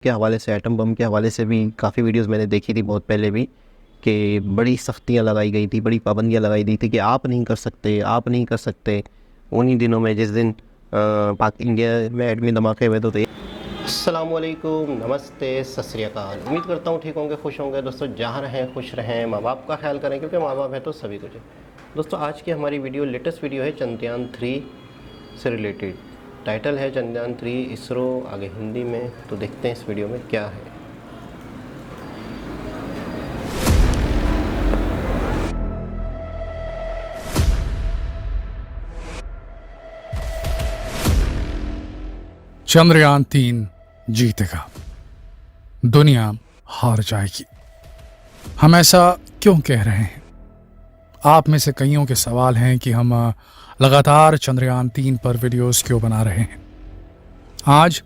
के हवाले से, एटम बम के हवाले से भी काफ़ी वीडियोस मैंने देखी थी बहुत पहले भी, कि बड़ी सख्तियां लगाई गई थी, बड़ी पाबंदियां लगाई गई थी कि आप नहीं कर सकते, आप नहीं कर सकते। उन्हीं दिनों में जिस दिन पाक इंडिया में एटमी धमाके हुए तो थे। अस्सलामुअलैकुम, नमस्ते, सत श्री अकाल। उम्मीद करता हूँ ठीक होंगे, खुश होंगे। दोस्तों जहाँ रहें खुश रहें, माँ बाप का ख्याल करें, क्योंकि माँ बाप है तो सभी कुछ है। दोस्तों आज की हमारी वीडियो लेटेस्ट वीडियो है चंद्रयान 3 से रिलेटेड। टाइटल है चंद्रयान 3 इसरो, आगे हिंदी में। तो देखते हैं इस वीडियो में क्या है। चंद्रयान 3 जीतेगा, दुनिया हार जाएगी। हम ऐसा क्यों कह रहे हैं? आप में से कईयों के सवाल हैं कि हम लगातार चंद्रयान 3 पर वीडियोस क्यों बना रहे हैं। आज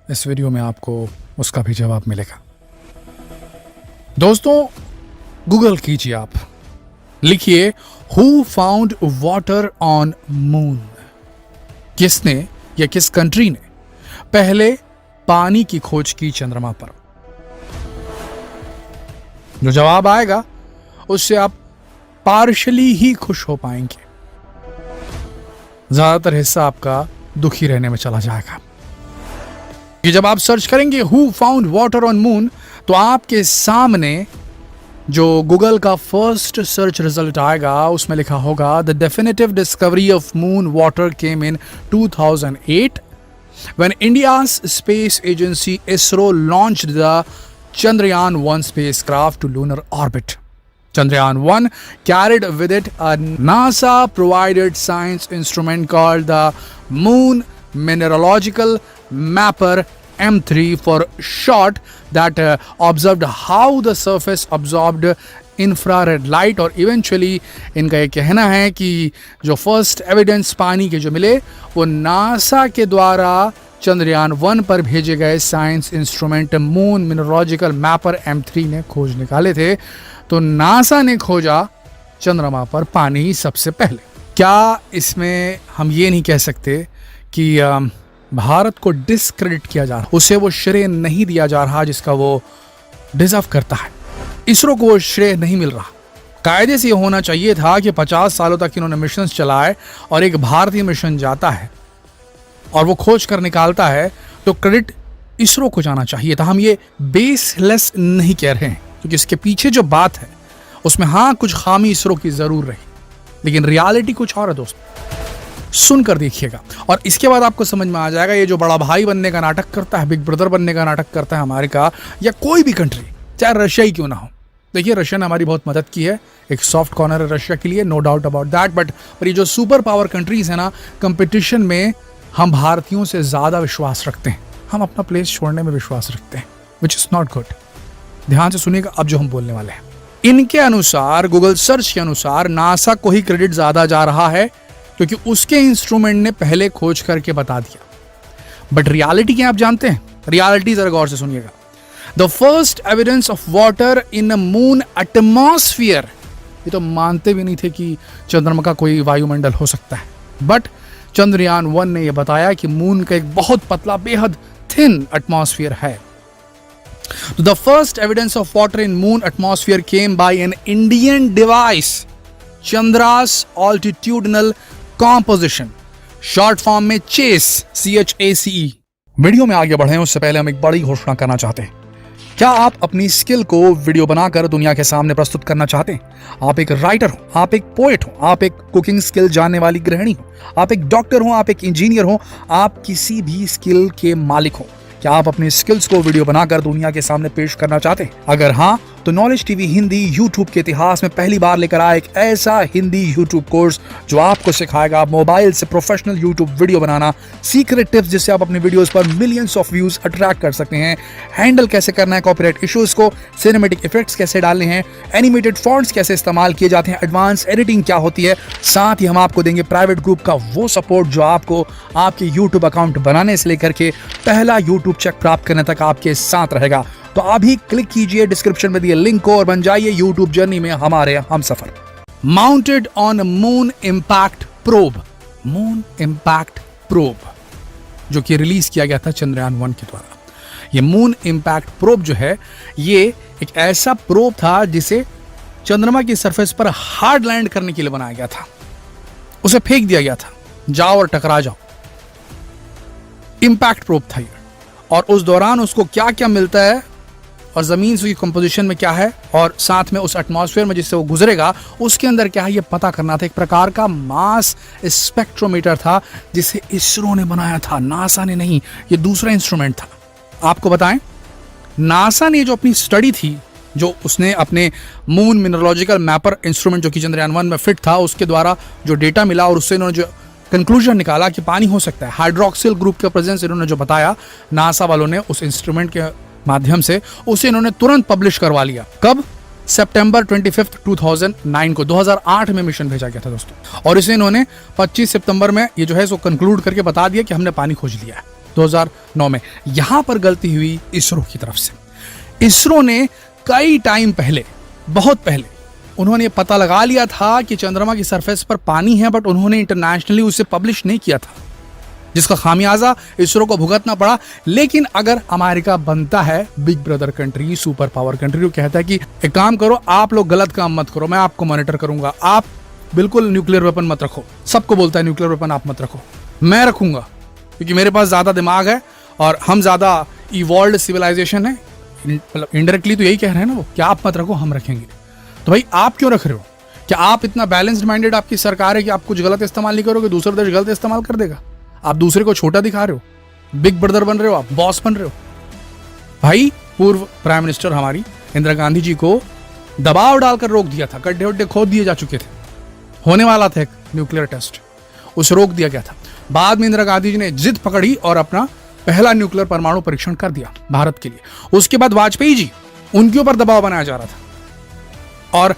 इस वीडियो में आपको उसका भी जवाब मिलेगा। दोस्तों गूगल कीजिए, आप लिखिए who found water on moon. किसने या किस कंट्री ने पहले पानी की खोज की चंद्रमा पर? जो जवाब आएगा उससे आप पार्शली ही खुश हो पाएंगे, ज्यादातर हिस्सा आपका दुखी रहने में चला जाएगा। कि जब आप सर्च करेंगे who found water on moon, तो आपके सामने जो गूगल का फर्स्ट सर्च रिजल्ट आएगा उसमें लिखा होगा the definitive discovery of moon water came in 2008 when India's space agency ISRO launched the Chandrayaan-1 spacecraft to lunar orbit. Chandrayaan-1 carried with it a NASA-provided science instrument called the Moon Mineralogical Mapper M3 for short that observed how the surface absorbed infrared light. और eventually इनका ये कहना है कि जो first evidence पानी के जो मिले वो नासा के द्वारा चंद्रयान 1 पर भेजे गए science instrument moon mineralogical mapper M3 ने खोज निकाले थे। तो नासा ने खोजा चंद्रमा पर पानी सबसे पहले। क्या इसमें हम ये नहीं कह सकते कि भारत को डिस्क्रेडिट किया जा रहा, उसे वो श्रेय नहीं दिया जा रहा जिसका वो डिजर्व करता है? इसरो को श्रेय नहीं मिल रहा। कायदे से ये होना चाहिए था कि 50 सालों तक इन्होंने मिशन चलाए और एक भारतीय मिशन जाता है और वो खोज कर निकालता है तो क्रेडिट इसरो को जाना चाहिए था। हम ये बेसलेस नहीं कह रहे हैं, क्योंकि इसके पीछे जो बात है उसमें हाँ कुछ खामी इसरो की जरूर रही, लेकिन रियलिटी कुछ और है। दोस्तों सुनकर देखिएगा और इसके बाद आपको समझ में आ जाएगा ये जो बड़ा भाई बनने का नाटक करता है, बिग ब्रदर बनने का नाटक करता है अमेरिका या कोई भी कंट्री, चाहे रशिया ही क्यों ना हो। देखिए रशिया ने हमारी बहुत मदद की है, एक सॉफ्ट कॉर्नर है रशिया के लिए, no doubt about that. But ये जो सुपर पावर कंट्रीज है ना, कंपटीशन में हम भारतीयों से ज्यादा विश्वास रखते हैं, हम अपना प्लेस छोड़ने में विश्वास रखते हैं, विच इज नॉट गुड। ध्यान से सुनिएगा अब जो हम बोलने वाले हैं। इनके अनुसार, गूगल सर्च के अनुसार, नासा को ही क्रेडिट ज्यादा जा रहा है क्योंकि उसके इंस्ट्रूमेंट ने पहले खोज करके बता दिया। बट रियलिटी क्या आप जानते हैं? रियलिटी जरा गौर से सुनिएगा। The first evidence of water in a moon atmosphere, ये तो मानते भी नहीं थे कि चंद्रमा का कोई वायुमंडल हो सकता है, बट चंद्रयान 1 ने यह बताया कि मून का एक बहुत पतला, बेहद थिन एटमॉस्फेयर है। The first evidence of water in moon atmosphere came by an Indian device, Chandra's altitudinal composition, short form में चेस, CHACE। वीडियो में आगे बढ़े उससे पहले हम एक बड़ी घोषणा करना चाहते हैं। क्या आप अपनी स्किल को वीडियो बनाकर दुनिया के सामने प्रस्तुत करना चाहते हैं? आप एक राइटर हो, आप एक पोएट हो, आप एक कुकिंग स्किल जानने वाली गृहिणी हो, आप एक डॉक्टर हो, आप एक इंजीनियर हो, आप किसी भी स्किल के मालिक हो। क्या आप अपनी स्किल्स को वीडियो बनाकर दुनिया के सामने पेश करना चाहते हैं? अगर हाँ, तो नॉलेज टीवी हिंदी यूट्यूब के इतिहास में पहली बार लेकर आया एक ऐसा हिंदी यूट्यूब कोर्स जो आपको सिखाएगा मोबाइल से प्रोफेशनल यूट्यूब वीडियो बनाना, सीक्रेट टिप्स जिससे आप अपने वीडियोस पर मिलियंस ऑफ व्यूज अट्रैक्ट कर सकते हैं, हैंडल कैसे करना है कॉपीराइट इश्यूज को, सिनेमैटिक इफेक्ट्स कैसे डालने हैं, एनिमेटेड फॉन्ट्स कैसे इस्तेमाल किए जाते हैं, एडवांस एडिटिंग क्या होती है। साथ ही हम आपको देंगे प्राइवेट ग्रुप का वो सपोर्ट जो आपको आपके यूट्यूब अकाउंट बनाने से लेकर के पहला यूट्यूब चेक प्राप्त करने तक आपके साथ रहेगा। तो अभी क्लिक कीजिए डिस्क्रिप्शन में दिए लिंक को और बन जाइए यूट्यूब जर्नी में हमारे Humsafar. Mounted on moon impact probe, moon impact probe जो कि रिलीज किया गया था चंद्रयान 1 के द्वारा। ये मून इम्पैक्ट प्रोब जो है ये एक ऐसा प्रोब था जिसे चंद्रमा की सरफेस पर हार्ड लैंड करने के लिए बनाया गया था। उसे फेंक दिया गया था, जाओ और टकरा जाओ। इम्पैक्ट प्रोब था ये, और उस दौरान उसको क्या क्या मिलता है और जमीन की कंपोजिशन में क्या है और साथ में उस एटमॉस्फेयर में जिससे वो गुजरेगा उसके अंदर क्या है ये पता करना था। एक प्रकार का मास स्पेक्ट्रोमीटर था जिसे इसरो ने बनाया था, नासा ने नहीं, ये दूसरा इंस्ट्रूमेंट था। आपको बताएं, नासा ने जो अपनी स्टडी थी, जो उसने अपने मून मिनरोलॉजिकल मैपर इंस्ट्रूमेंट जो कि चंद्रयान-1 में फिट था, उसके द्वारा जो डेटा मिला और उससे इन्होंने जो कंक्लूजन निकाला कि पानी हो सकता है, हाइड्रोक्सिल ग्रुप का प्रेजेंस इन्होंने जो बताया, नासा वालों ने उस इंस्ट्रूमेंट के माध्यम से उसे इन्होंने तुरंत पब्लिश करवा लिया। कब? सितंबर 25, 2009 को, 2008 में मिशन भेजा गया था दोस्तों, और इसे इन्होंने 25 सितंबर में ये जो है सो कंक्लूड करके बता दिया कि हमने पानी खोज लिया है 2009 में। यहां पर गलती हुई इसरो की तरफ से। इसरो ने कई टाइम पहले, बहुत पहले, उन्होंने पता लगा लिया था कि चंद्रमा की सरफेस पर पानी है, बट उन्होंने इंटरनेशनली उसे पब्लिश नहीं किया था, जिसका खामियाजा इसरो को भुगतना पड़ा। लेकिन अगर अमेरिका बनता है big brother country, super power country, वो कहता है कि एक काम करो, आप लोग गलत काम मत करो, मैं आपको मॉनिटर करूंगा, आप बिल्कुल न्यूक्लियर वेपन मत रखो। सबको बोलता है न्यूक्लियर वेपन आप मत रखो, मैं रखूंगा क्योंकि मेरे पास ज्यादा दिमाग है और हम ज्यादा इवॉल्व्ड सिविलाइजेशन है। मतलब इनडायरेक्टली तो यही कह रहे हैं ना वो, कि आप मत रखो, हम रखेंगे। तो भाई आप क्यों रख रहे हो? क्या आप इतना बैलेंस्ड माइंडेड आपकी सरकार है कि आप कुछ गलत इस्तेमाल नहीं करोगे, दूसरा देश गलत इस्तेमाल कर देगा? आप दूसरे को छोटा दिखा रहे हो, बिग ब्रदर बन रहे हो, आप बॉस बन रहे हो। भाई पूर्व प्राइम मिनिस्टर हमारी इंदिरा गांधी जी को दबाव डालकर रोक दिया था, गड्ढे वड्ढे खोद दिए जा चुके थे, होने वाला था एक न्यूक्लियर टेस्ट, उसे रोक दिया गया था। बाद में इंदिरा गांधी जी ने जिद पकड़ी और अपना पहला न्यूक्लियर परमाणु परीक्षण कर दिया भारत के लिए। उसके बाद वाजपेयी जी, उनके ऊपर दबाव बनाया जा रहा था, और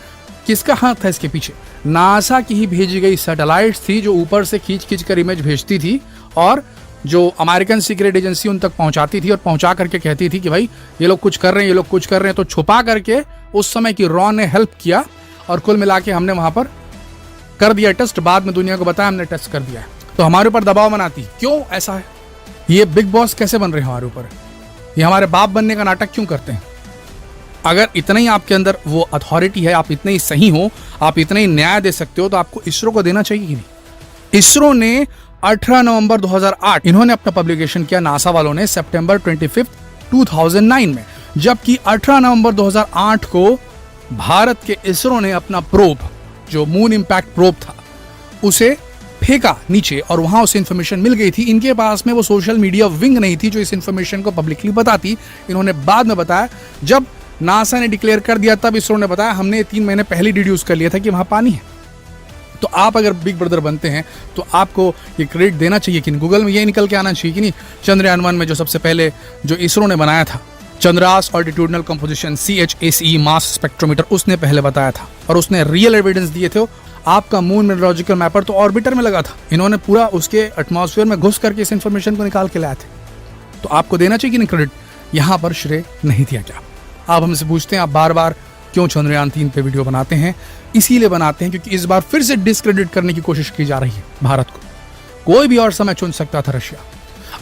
किसका हाथ था इसके पीछे? नासा की ही भेजी गई सैटेलाइट्स थी जो ऊपर से खींच खींच कर इमेज भेजती थी और जो अमेरिकन सीक्रेट एजेंसी उन तक पहुंचाती थी और पहुंचा करके कहती थी कि भाई ये लोग कुछ कर रहे हैं, ये लोग कुछ कर रहे हैं। तो छुपा करके उस समय की रॉ ने हेल्प किया और कुल मिला के हमने वहां पर कर दिया टेस्ट। बाद में दुनिया को बताया हमने टेस्ट कर दिया है। तो हमारे ऊपर दबाव बनाती, क्यों ऐसा है? ये बिग बॉस कैसे बन रहे हैं हमारे ऊपर? ये हमारे बाप बनने का नाटक क्यों करते हैं? अगर इतना ही आपके अंदर वो अथॉरिटी है, आप इतने ही सही हो, आप इतने ही न्याय दे सकते हो, तो आपको इसरो को देना चाहिए कि नहीं? इसरो ने 18 नवंबर 2008 इन्होंने अपना पब्लिकेशन किया, नासा वालों ने, सितंबर 25, 2009 में, जबकि 18 नवंबर 2008 को भारत के इसरो ने अपना प्रोब, जो मून इम्पैक्ट प्रोब था, उसे फेंका नीचे और वहां उसे इंफॉर्मेशन मिल गई थी। इनके पास में वो सोशल मीडिया विंग नहीं थी जो इस इंफॉर्मेशन को पब्लिकली बताती। इन्होंने बाद में बताया, जब नासा ने डिक्लेयर कर दिया तब इसरो ने बताया हमने 3 महीने पहले डिड्यूस कर लिया था कि वहां पानी है। तो आप अगर बिग ब्रदर बनते हैं तो आपको ये क्रेडिट देना चाहिए कि नहीं? गूगल में ये निकल के आना चाहिए कि नहीं? चंद्रयान-1 में जो सबसे पहले जो इसरो ने बनाया था, Chandra's altitudinal composition, CHACE mass spectrometer, उसने पहले बताया था और उसने रियल एविडेंस दिए थे। आपका मून मिनरोलॉजिकल मैपर तो ऑर्बिटर में लगा था, इन्होंने पूरा उसके एटमॉस्फेयर में घुस करके इस इंफॉर्मेशन को निकाल के लाए थे। तो आपको देना चाहिए कि नहीं क्रेडिट? यहां पर श्रेय नहीं दिया गया। आप हमसे पूछते हैं आप बार बार क्यों चंद्रयान-3 पे वीडियो बनाते हैं? इसीलिए बनाते हैं क्योंकि इस बार फिर से डिस्क्रेडिट करने की कोशिश की जा रही है भारत को। कोई भी और समय चुन सकता था रशिया,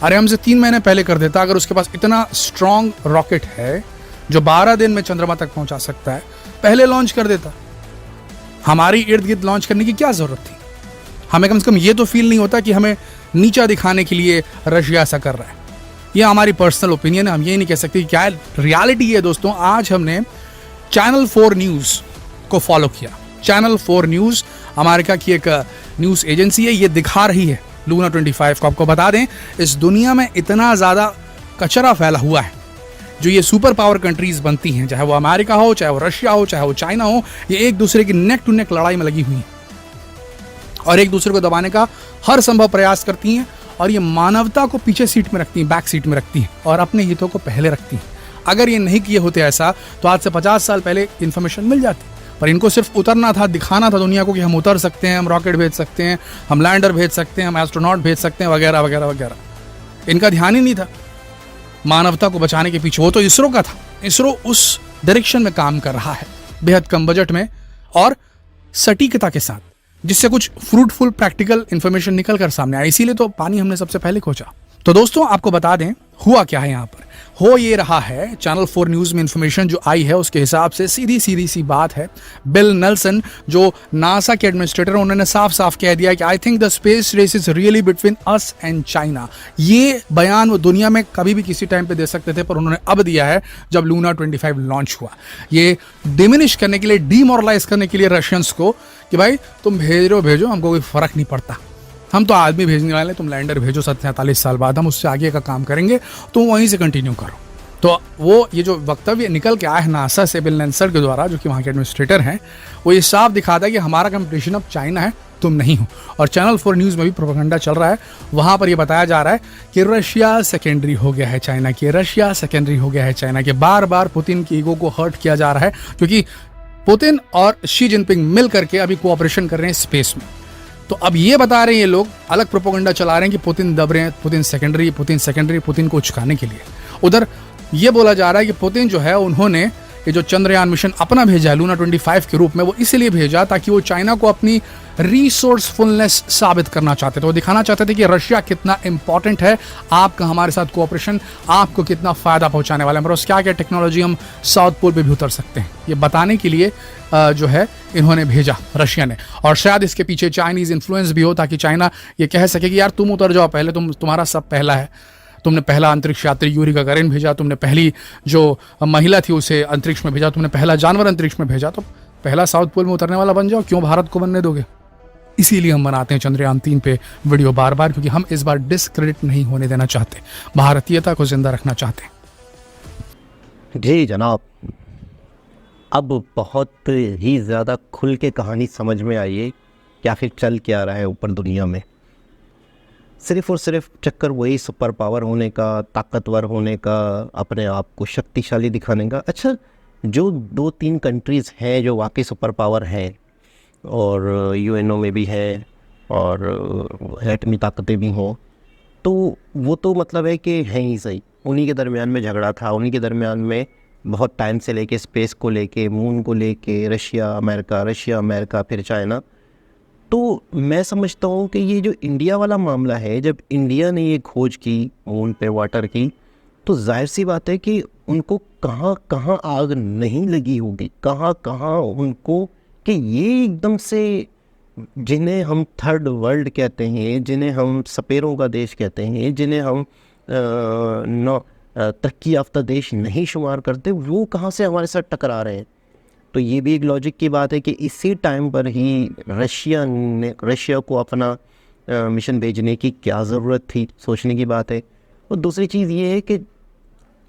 अरे हमसे 3 महीने पहले कर देता। अगर उसके पास इतना स्ट्रॉन्ग रॉकेट है जो 12 दिन में चंद्रमा तक पहुंचा सकता है, पहले लॉन्च कर देता। हमारी इर्द गिर्द लॉन्च करने की क्या जरूरत थी? हमें कम से कम ये तो फील नहीं होता कि हमें नीचा दिखाने के लिए रशिया ऐसा कर रहा है। ये हमारी पर्सनल ओपिनियन है, हम ये नहीं कह सकते क्या रियलिटी है। दोस्तों, आज हमने चैनल 4 न्यूज़ को फॉलो किया। चैनल 4 न्यूज़ अमेरिका की एक न्यूज़ एजेंसी है, ये दिखा रही है लूना 25 को। आपको बता दें, इस दुनिया में इतना ज़्यादा कचरा फैला हुआ है, जो ये सुपर पावर कंट्रीज बनती हैं, चाहे वो अमेरिका हो, चाहे वो रशिया हो, चाहे वो चाइना हो, ये एक दूसरे की नेक टू नेक लड़ाई में लगी हुई हैं और एक दूसरे को दबाने का हर संभव प्रयास करती हैं। और ये मानवता को पीछे सीट में रखती हैं, बैक सीट में रखती हैं और अपने हितों को पहले रखती हैं। अगर ये नहीं किए होते ऐसा, तो आज से 50 साल पहले इन्फॉर्मेशन मिल जाती। पर इनको सिर्फ उतरना था, दिखाना था दुनिया को कि हम उतर सकते हैं, हम रॉकेट भेज सकते हैं, हम लैंडर भेज सकते हैं, हम एस्ट्रोनॉट भेज सकते हैं, वगैरह वगैरह वगैरह। इनका ध्यान ही नहीं था मानवता को बचाने के पीछे। वो तो इसरो का था। इसरो उस डायरेक्शन में काम कर रहा है, बेहद कम बजट में और सटीकता के साथ, जिससे कुछ फ्रूटफुल प्रैक्टिकल इंफॉर्मेशन निकल कर सामने आया। इसीलिए तो पानी हमने सबसे पहले खोजा। तो दोस्तों, आपको बता दें, हुआ क्या है यहाँ पर? हो ये रहा है, चैनल 4 न्यूज़ में इंफॉर्मेशन जो आई है उसके हिसाब से सीधी सीधी सी बात है, बिल नेल्सन जो नासा के एडमिनिस्ट्रेटर, उन्होंने साफ साफ कह दिया कि I think the space race is really between us and China. ये बयान वो दुनिया में कभी भी किसी टाइम पे दे सकते थे, पर उन्होंने अब दिया है जब लूना 25 लॉन्च हुआ। ये डिमिनिश करने के लिए, डीमोरलाइज करने के लिए रशियंस को कि भाई तुम भेजो, हमको कोई फर्क नहीं पड़ता, हम तो आदमी भेजने वाले, तुम लैंडर भेजो 47 साल बाद, हम उससे आगे का काम करेंगे, तुम वहीं से कंटिन्यू करो। तो वो ये जो वक्तव्य निकल के आया है नासा से बिल नेल्सन के द्वारा, जो कि वहाँ के एडमिनिस्ट्रेटर हैं, वो ये साफ दिखाता है कि हमारा कंपटीशन अब चाइना है, तुम नहीं हो। और चैनल 4 न्यूज़ में भी प्रोपेगेंडा चल रहा है, वहाँ पर ये बताया जा रहा है कि रशिया सेकेंडरी हो गया है चाइना के, रशिया सेकेंडरी हो गया है चाइना के। बार बार पुतिन की ईगो को हर्ट किया जा रहा है, क्योंकि पुतिन और शी जिनपिंग मिल करके अभी कोऑपरेशन कर रहे हैं स्पेस में। तो अब ये बता रहे हैं ये लोग, अलग प्रोपेगेंडा चला रहे हैं कि पुतिन दब रहे हैं, पुतिन सेकेंडरी, पुतिन को उचकाने के लिए। उधर ये बोला जा रहा है कि पुतिन जो है, उन्होंने ये जो चंद्रयान मिशन अपना भेजा है लूना 25 के रूप में, वो इसलिए भेजा ताकि वो चाइना को अपनी रिसोर्सफुलनेस साबित करना चाहते थे। वो दिखाना चाहते थे कि रशिया कितना इंपॉर्टेंट है, आपका हमारे साथ कोऑपरेशन आपको कितना फ़ायदा पहुंचाने वाला है, मतलब क्या क्या टेक्नोलॉजी हम साउथ पोल पे भी उतर सकते हैं, ये बताने के लिए जो है इन्होंने भेजा रशिया ने। और शायद इसके पीछे चाइनीज़ इन्फ्लुएंस भी हो, ताकि चाइना ये कह सके कि यार तुम उतर जाओ पहले, तुम्हारा सब पहला है, तुमने पहला अंतरिक्ष यात्री यूरी गागारिन भेजा, तुमने पहली जो महिला थी उसे अंतरिक्ष में भेजा, तुमने पहला जानवर अंतरिक्ष में भेजा, तो पहला साउथ पोल में उतरने वाला बन जाओ, क्यों भारत को बनने दोगे? इसीलिए हम बनाते हैं चंद्रयान 3 पे वीडियो बार बार, क्योंकि हम इस बार डिस्क्रेडिट नहीं होने देना चाहते, भारतीयता को जिंदा रखना चाहते हैं। जी जनाब, अब बहुत ही ज़्यादा खुल के कहानी समझ में आई है क्या फिर चल क्या रहा है ऊपर दुनिया में। सिर्फ़ और सिर्फ चक्कर वही सुपर पावर होने का, ताकतवर होने का, अपने आप को शक्तिशाली दिखाने का। अच्छा, जो 2-3 कंट्रीज़ हैं जो वाकई सुपर पावर हैं और यूएनओ में भी है और एटमी ताकतें भी हों, तो वो तो मतलब है कि हैं ही सही। उन्हीं के दरमियान में झगड़ा था, उन्हीं के दरमियान में बहुत टाइम से लेके स्पेस को लेके, मून को लेके, रशिया अमेरिका फिर चाइना। तो मैं समझता हूँ कि ये जो इंडिया वाला मामला है, जब इंडिया ने ये खोज की मून पे वाटर की, तो जाहिर सी बात है कि उनको कहाँ कहाँ आग नहीं लगी होगी, कहाँ कहाँ उनको, कि ये एकदम से, जिन्हें हम थर्ड वर्ल्ड कहते हैं, जिन्हें हम सपेरों का देश कहते हैं, जिन्हें हम तरक्की याफ्ता देश नहीं शुमार करते, वो कहाँ से हमारे साथ टकरा रहे हैं। तो ये भी एक लॉजिक की बात है कि इसी टाइम पर ही रशिया को अपना मिशन भेजने की क्या ज़रूरत थी, सोचने की बात है। और दूसरी चीज़ ये है कि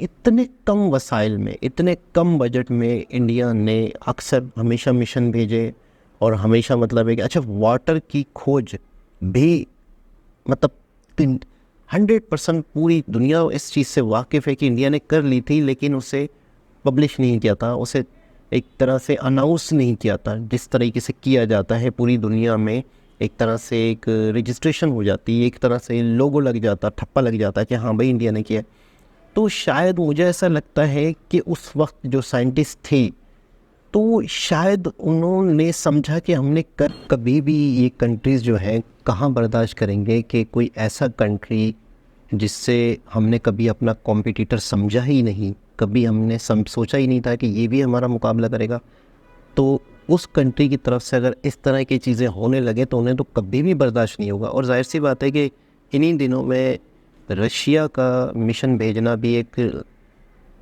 इतने कम वसाइल में, इतने कम बजट में इंडिया ने अक्सर हमेशा मिशन भेजे, और हमेशा मतलब है कि अच्छा, वाटर की खोज भी मतलब 100% पूरी दुनिया इस चीज़ से वाकिफ़ है कि इंडिया ने कर ली थी, लेकिन उसे पब्लिश नहीं किया था, उसे एक तरह से अनाउंस नहीं किया था। जिस तरीके से किया जाता है पूरी दुनिया में, एक तरह से एक रजिस्ट्रेशन हो जाती है, एक तरह से लोगो लग जाता, ठप्पा लग जाता है कि हाँ भाई इंडिया ने किया। तो शायद मुझे ऐसा लगता है कि उस वक्त जो साइंटिस्ट थे, तो शायद उन्होंने समझा कि हमने कभी भी ये कंट्रीज़ जो हैं कहाँ बर्दाश्त करेंगे कि कोई ऐसा कंट्री जिससे हमने कभी अपना कॉम्पिटिटर समझा ही नहीं, कभी हमने सोचा ही नहीं था कि ये भी हमारा मुकाबला करेगा। तो उस कंट्री की तरफ से अगर इस तरह की चीज़ें होने लगे तो उन्हें तो कभी भी बर्दाश्त नहीं होगा। और जाहिर सी बात है कि इन्हीं दिनों में रशिया का मिशन भेजना भी एक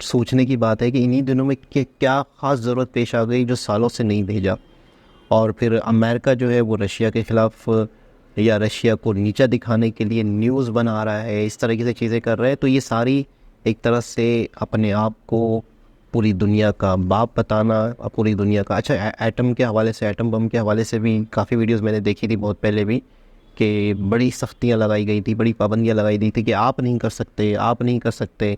सोचने की बात है कि इन्हीं दिनों में क्या ख़ास ज़रूरत पेश आ गई जो सालों से नहीं भेजा। और फिर अमेरिका जो है वो रशिया के ख़िलाफ़ या रशिया को नीचा दिखाने के लिए न्यूज़ बना रहा है, इस तरीके से चीज़ें कर रहे हैं। तो ये सारी एक तरह से अपने आप को पूरी दुनिया का बाप बताना, पूरी दुनिया का, अच्छा एटम के हवाले से, एटम बम के हवाले से भी काफ़ी वीडियोस मैंने देखी थी बहुत पहले भी, कि बड़ी सख्तियां लगाई गई थी, बड़ी पाबंदियां लगाई गई थी कि आप नहीं कर सकते।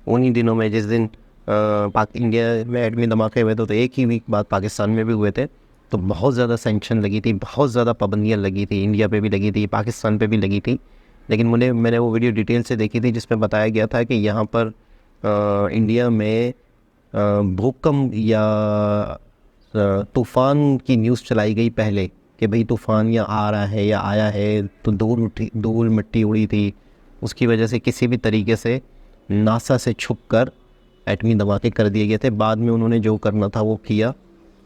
उन्हीं दिनों में जिस दिन इंडिया में एटमी धमाके हुए थे, तो एक ही वीक बाद पाकिस्तान में भी हुए थे, तो बहुत ज़्यादा सेंक्शन लगी थी, बहुत ज़्यादा पाबंदियाँ लगी थी, इंडिया पे भी लगी थी, पाकिस्तान पे भी लगी थी। लेकिन मैंने वो वीडियो डिटेल से देखी थी जिसमें बताया गया था कि यहाँ पर इंडिया में भूकंप या तूफ़ान की न्यूज़ चलाई गई पहले कि भाई तूफ़ान या आ रहा है या आया है, तो धूल मिट्टी उड़ी थी, उसकी वजह से किसी भी तरीके से नासा से छुपकर एटमी धमाके कर दिए गए थे। बाद में उन्होंने जो करना था वो किया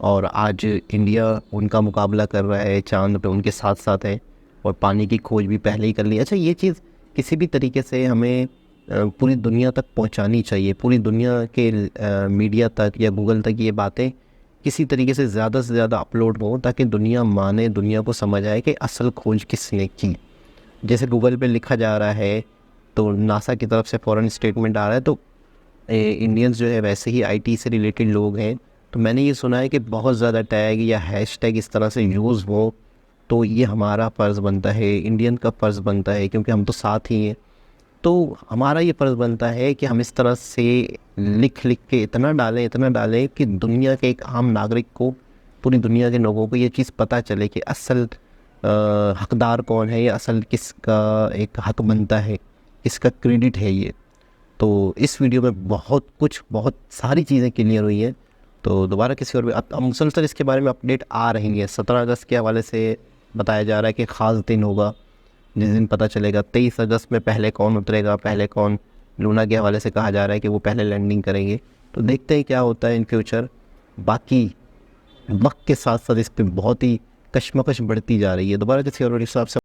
और आज इंडिया उनका मुकाबला कर रहा है, चांद पे उनके साथ साथ है और पानी की खोज भी पहले ही कर ली। अच्छा, ये चीज़ किसी भी तरीके से हमें पूरी दुनिया तक पहुंचानी चाहिए, पूरी दुनिया के मीडिया तक या गूगल तक ये बातें किसी तरीके से ज़्यादा अपलोड हो ताकि दुनिया माने, दुनिया को समझ आए कि असल खोज किसने की। जैसे गूगल पे लिखा जा रहा है तो नासा की तरफ से फ़ौरन स्टेटमेंट आ रहा है, तो इंडियंस जो है वैसे ही आईटी से रिलेटेड लोग हैं, तो मैंने ये सुना है कि बहुत ज़्यादा टैग या हैशटैग इस तरह से यूज़ हो, तो ये हमारा फ़र्ज़ बनता है, इंडियन का फ़र्ज़ बनता है, क्योंकि हम तो साथ ही हैं। तो हमारा ये फ़र्ज़ बनता है कि हम इस तरह से लिख के इतना डालें कि दुनिया के एक आम नागरिक को, पूरी दुनिया के लोगों को ये चीज़ पता चले कि असल हकदार कौन है या असल किसका एक हक बनता है, किसका क्रेडिट है ये। तो इस वीडियो में बहुत सारी चीज़ें क्लियर हुई हैं। तो दोबारा किसी और भी अब मुसलसल इसके बारे में अपडेट आ रही है। 17 अगस्त के हवाले से बताया जा रहा है कि ख़ास दिन होगा जिस दिन पता चलेगा। 23 अगस्त में पहले कौन उतरेगा, पहले कौन, लूना के हवाले से कहा जा रहा है कि वो पहले लैंडिंग करेंगे। तो देखते हैं क्या होता है इन फ्यूचर। बाकी वक्त के साथ साथ इस पर बहुत ही कशमकश बढ़ती जा रही है। दोबारा किसी और हिसाब से